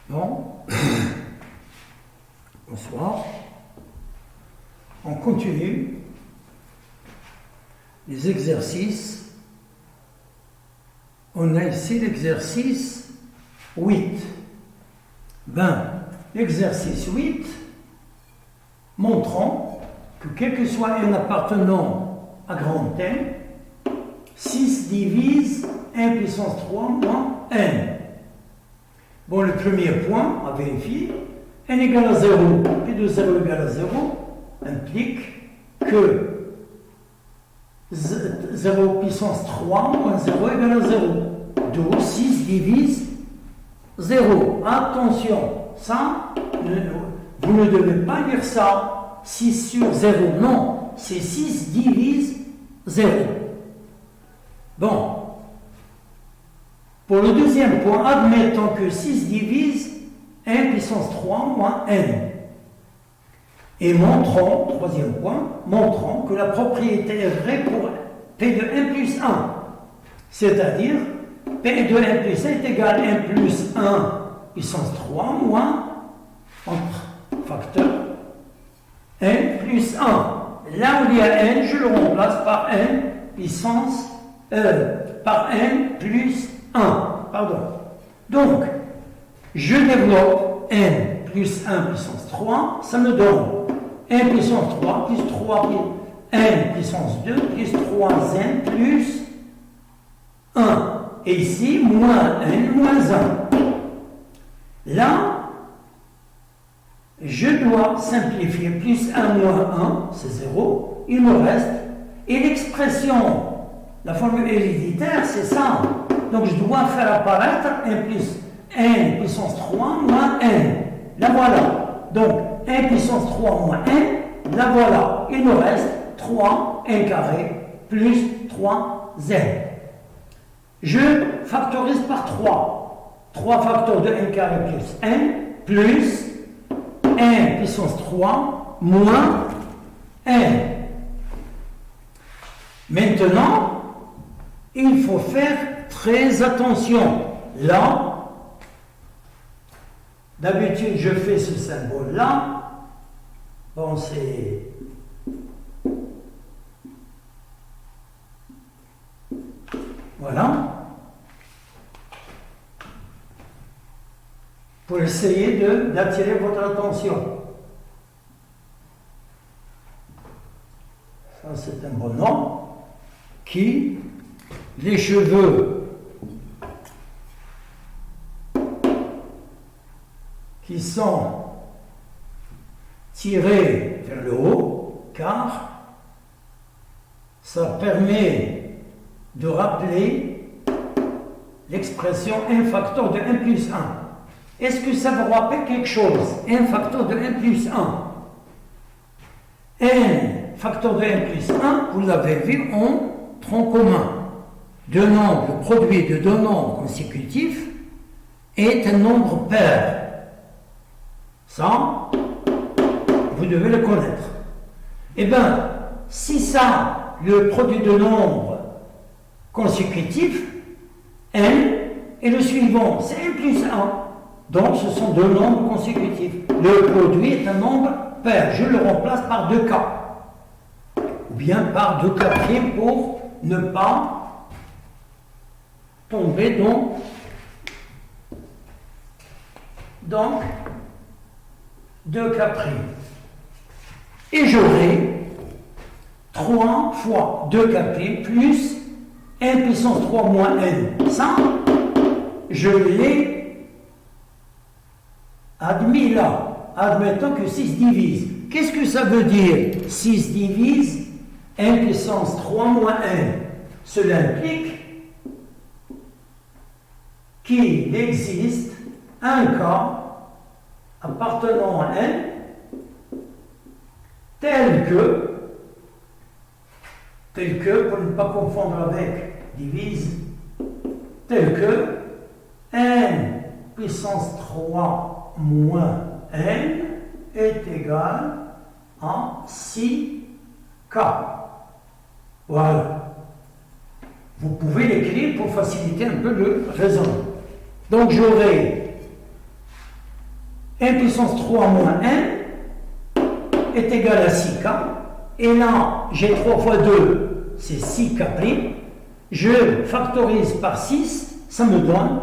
Bon, bonsoir. On continue les exercices. On a ici l'exercice 8. L'exercice 8 montrant que quel que soit un appartenant à grand N, 6 divise 1 puissance 3 moins N. Bon, le premier point à vérifier, N égale à 0, P de 0 égale à 0, implique que 0 puissance 3 moins 0 égale à 0. Donc 6 divise 0. Attention, ça, vous ne devez pas lire ça, 6 sur 0, non, c'est 6 divise 0. Bon. Pour le deuxième point, admettons que 6 divise 1 puissance 3 moins n. Et montrons, troisième point, montrons que la propriété est vraie pour P de 1 plus 1. C'est-à-dire, P de 1 plus 1 est égal à 1 plus 1 puissance 3 moins, entre facteurs, n plus 1. Là où il y a n, je le remplace par n puissance par n plus 1. Pardon. Donc, je développe n plus 1 puissance 3, ça me donne 1 puissance 3 plus 3 n puissance 2 plus 3n plus 1. Et ici, moins n moins 1. Là, je dois simplifier plus 1 moins 1, c'est 0, il me reste, et l'expression, la formule héréditaire, c'est ça. Donc je dois faire apparaître 1 plus n puissance 3 moins n. La voilà. Donc 1 puissance 3 moins n, la voilà. Il me reste 3 n carré plus 3z. Je factorise par 3. 3 facteurs de n carré plus n plus n puissance 3 moins n. Maintenant, il faut faire très attention. Là, d'habitude, je fais ce symbole-là. Bon, c'est... Voilà. Pour essayer d'attirer votre attention. Ça, c'est un bonhomme qui, les cheveux qui sont tirés vers le haut, car ça permet de rappeler l'expression 1 facteur de 1 plus 1. Est-ce que ça vous rappelle quelque chose? 1 facteur de 1 plus 1. n facteur de 1 plus 1, vous l'avez vu en tronc commun. Le produit de deux nombres consécutifs est un nombre pair. Ça, vous devez le connaître. Eh bien, si ça, le produit de nombres consécutifs, n, et le suivant, c'est 1 plus 1. Donc, ce sont deux nombres consécutifs. Le produit est un nombre pair. Je le remplace par 2k. Ou bien par 2k' pour ne pas tomber donc 2k'. Et j'aurai 3 fois 2k' plus 1 puissance 3 moins n. Ça, je l'ai admis là. Admettons que 6 divise. Qu'est-ce que ça veut dire? 6 divise 1 puissance 3 moins n. Cela implique qu'il existe un cas appartenant à n tel que, pour ne pas confondre avec divise, tel que n puissance 3 moins n est égal à 6k. Voilà. Vous pouvez l'écrire pour faciliter un peu le raisonnement. Donc j'aurai 1 puissance 3 moins 1 est égal à 6K. Et là, j'ai 3 fois 2, c'est 6K'. Je factorise par 6, ça me donne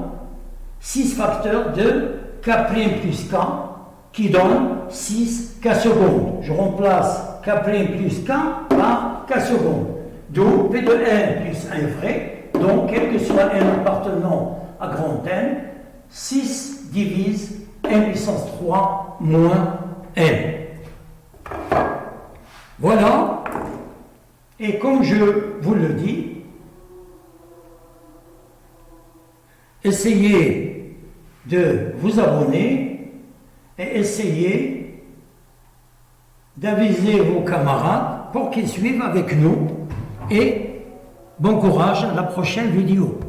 6 facteurs de K' plus K, qui donne 6K secondes. Je remplace K' plus K par K secondes. D'où P de N plus 1 vrai. Donc, quel que soit N appartenant à grand N, 6 divise N puissance 3 moins N. Voilà. Et comme je vous le dis, essayez de vous abonner et essayez d'aviser vos camarades pour qu'ils suivent avec nous. Et bon courage à la prochaine vidéo.